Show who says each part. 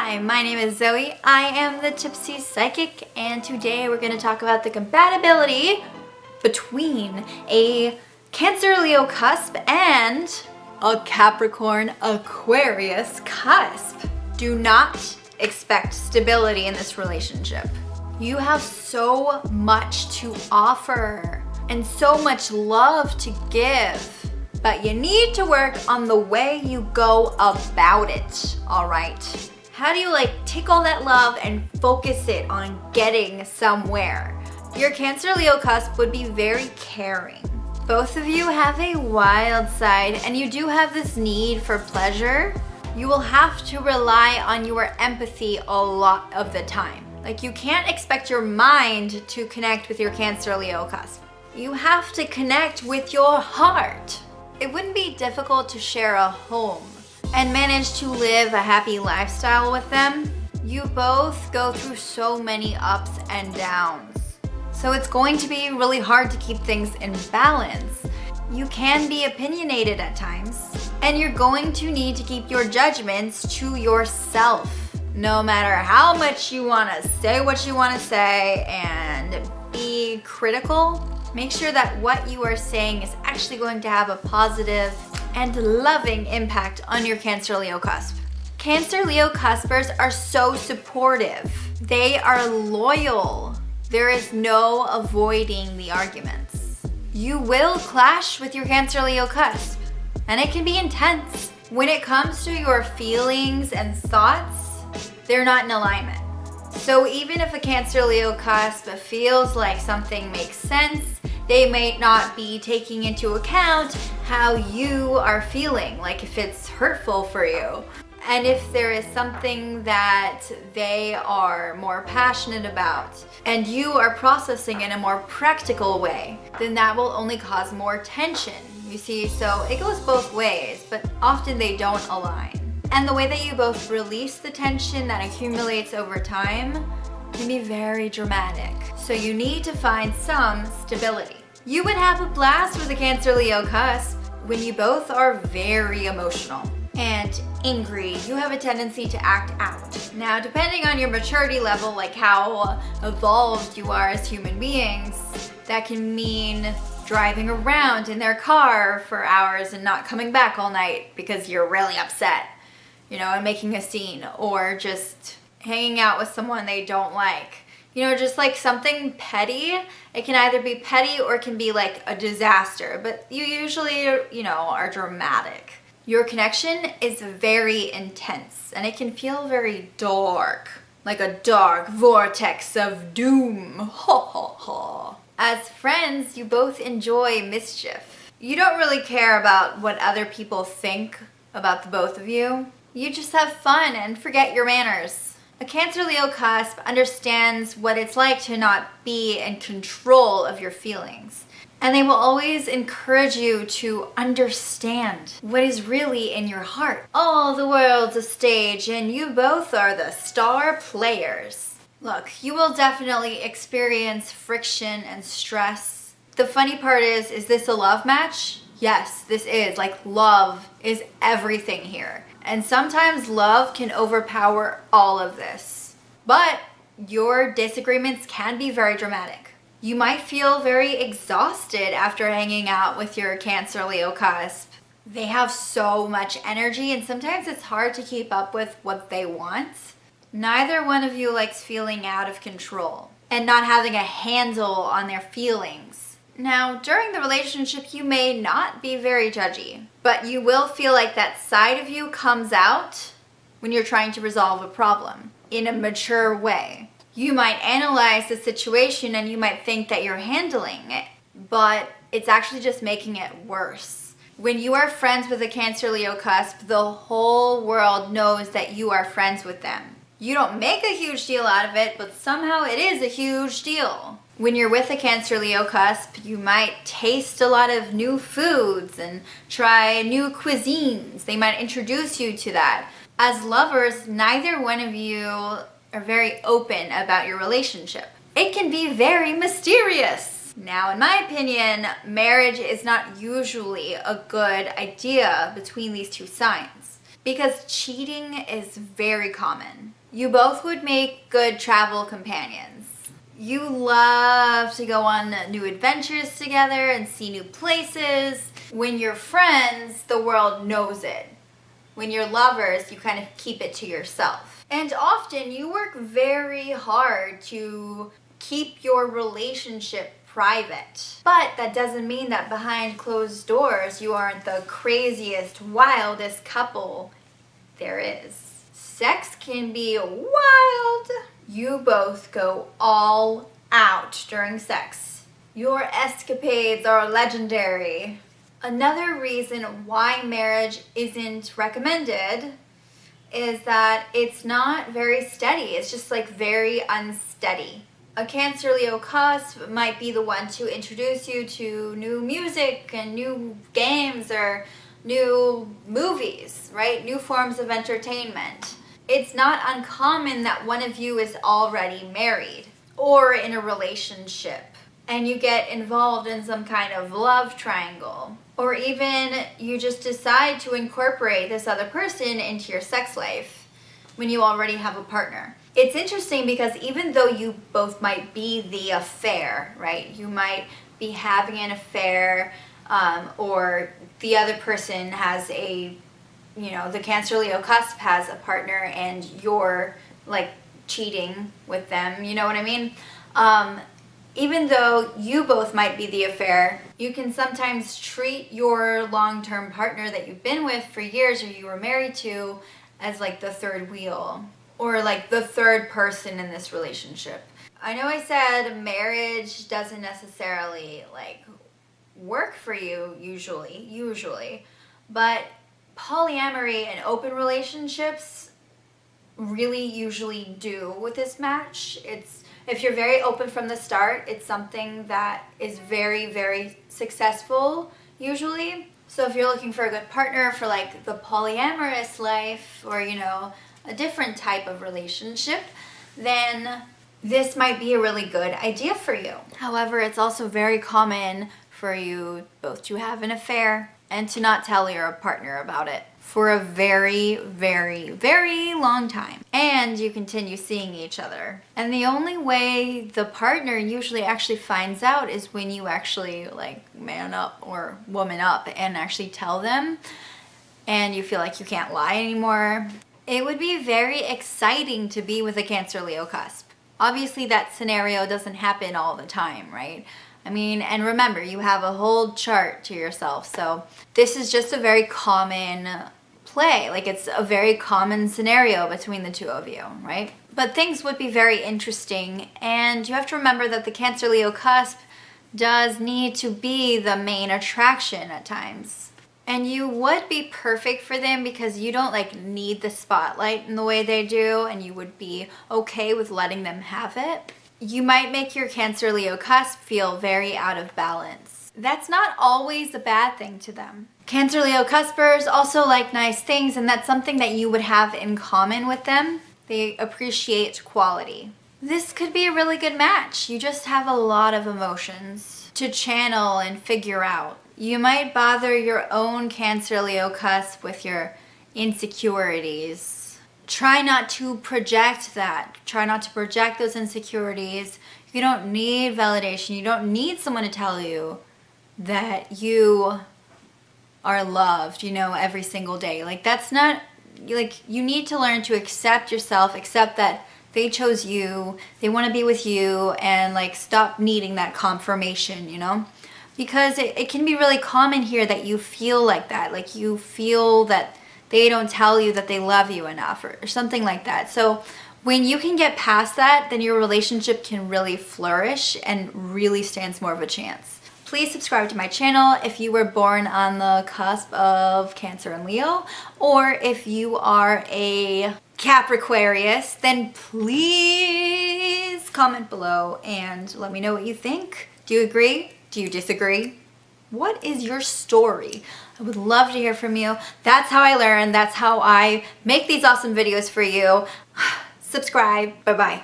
Speaker 1: Hi, my name is Zoe. I am the Tipsy Psychic, and today we're going to talk about the compatibility between a Cancer-Leo cusp and a Capricorn Aquarius cusp. Do not expect stability in this relationship. You have so much to offer and so much love to give, but you need to work on the way you go about it, all right? How do you take all that love and focus it on getting somewhere? Your Cancer-Leo cusp would be very caring. Both of you have a wild side and you do have this need for pleasure. You will have to rely on your empathy a lot of the time. You can't expect your mind to connect with your Cancer-Leo cusp. You have to connect with your heart. It wouldn't be difficult to share a home and manage to live a happy lifestyle with them. You both go through so many ups and downs. So it's going to be really hard to keep things in balance. You can be opinionated at times, and you're going to need to keep your judgments to yourself. No matter how much you want to say what you want to say and be critical, make sure that what you are saying is actually going to have a positive and loving impact on your Cancer-Leo cusp. Cancer-Leo cuspers are so supportive. They are loyal. There is no avoiding the arguments. You will clash with your Cancer-Leo cusp, and it can be intense. When it comes to your feelings and thoughts, they're not in alignment. So even if a Cancer-Leo cusp feels like something makes sense, they may not be taking into account how you are feeling, if it's hurtful for you. And if there is something that they are more passionate about and you are processing in a more practical way, then that will only cause more tension. You see, so it goes both ways, but often they don't align. And the way that you both release the tension that accumulates over time can be very dramatic. So you need to find some stability. You would have a blast with a Cancer-Leo cusp when you both are very emotional and angry. You have a tendency to act out. Now, depending on your maturity level, how evolved you are as human beings, that can mean driving around in their car for hours and not coming back all night because you're really upset, and making a scene, or just hanging out with someone they don't like. Just something petty. It can either be petty or it can be a disaster, but you usually, are dramatic. Your connection is very intense and it can feel very dark, like a dark vortex of doom. Ha ha ha. As friends, you both enjoy mischief. You don't really care about what other people think about the both of you. You just have fun and forget your manners. A Cancer-Leo cusp understands what it's like to not be in control of your feelings. And they will always encourage you to understand what is really in your heart. All the world's a stage and you both are the star players. Look, you will definitely experience friction and stress. The funny part is this a love match? Yes, this is. Love is everything here. And sometimes love can overpower all of this. But your disagreements can be very dramatic. You might feel very exhausted after hanging out with your Cancer-Leo cusp. They have so much energy and sometimes it's hard to keep up with what they want. Neither one of you likes feeling out of control and not having a handle on their feelings. Now, during the relationship, you may not be very judgy, but you will feel like that side of you comes out when you're trying to resolve a problem in a mature way. You might analyze the situation and you might think that you're handling it, but it's actually just making it worse. When you are friends with a Cancer-Leo cusp, the whole world knows that you are friends with them. You don't make a huge deal out of it, but somehow it is a huge deal. When you're with a Cancer-Leo cusp, you might taste a lot of new foods and try new cuisines. They might introduce you to that. As lovers, neither one of you are very open about your relationship. It can be very mysterious. Now, in my opinion, marriage is not usually a good idea between these two signs because cheating is very common. You both would make good travel companions. You love to go on new adventures together and see new places. When you're friends, the world knows it. When you're lovers, you kind of keep it to yourself. And often you work very hard to keep your relationship private. But that doesn't mean that behind closed doors you aren't the craziest, wildest couple there is. Sex can be wild. You both go all out during sex. Your escapades are legendary. Another reason why marriage isn't recommended is that it's not very steady. It's just like very unsteady. A Cancer Leo cusp might be the one to introduce you to new music and new games or new movies, right? New forms of entertainment. It's not uncommon that one of you is already married or in a relationship and you get involved in some kind of love triangle. Or even you just decide to incorporate this other person into your sex life when you already have a partner. It's interesting because even though you both might be the affair, right? You might be having an affair or the other person has the Cancer Leo cusp has a partner and you're like cheating with them, you know what I mean? Even though you both might be the affair, you can sometimes treat your long-term partner that you've been with for years or you were married to as like the third wheel or like the third person in this relationship. I know I said marriage doesn't necessarily like work for you usually, but polyamory and open relationships really usually do with this match. If you're very open from the start, it's something that is very, very successful usually. So if you're looking for a good partner for like the polyamorous life or, a different type of relationship, then this might be a really good idea for you. However, it's also very common for you both to have an affair and to not tell your partner about it for a very, very, very long time. And you continue seeing each other. And the only way the partner usually actually finds out is when you actually like man up or woman up and actually tell them and you feel like you can't lie anymore. It would be very exciting to be with a Cancer Leo cusp. Obviously that scenario doesn't happen all the time, right? And remember, you have a whole chart to yourself. So this is just a very common play. Like it's a very common scenario between the two of you, right? But things would be very interesting. And you have to remember that the Cancer Leo cusp does need to be the main attraction at times. And you would be perfect for them because you don't like need the spotlight in the way they do. And you would be okay with letting them have it. You might make your Cancer Leo cusp feel very out of balance. That's not always a bad thing to them. Cancer Leo cuspers also like nice things, and that's something that you would have in common with them. They appreciate quality. This could be a really good match. You just have a lot of emotions to channel and figure out. You might bother your own Cancer Leo cusp with your insecurities. Try not to project that. Try not to project those insecurities. You don't need validation. You don't need someone to tell you that you are loved, every single day. Like that's not, like you need to learn to accept yourself, accept that they chose you, they want to be with you, and like stop needing that confirmation, Because it can be really common here that you feel like that. Like you feel that they don't tell you that they love you enough or something like that. So when you can get past that, then your relationship can really flourish and really stands more of a chance. Please subscribe to my channel if you were born on the cusp of Cancer and Leo, or if you are a Capricorn, then please comment below and let me know what you think. Do you agree? Do you disagree? What is your story? I would love to hear from you. That's how I learn. That's how I make these awesome videos for you. Subscribe. Bye-bye.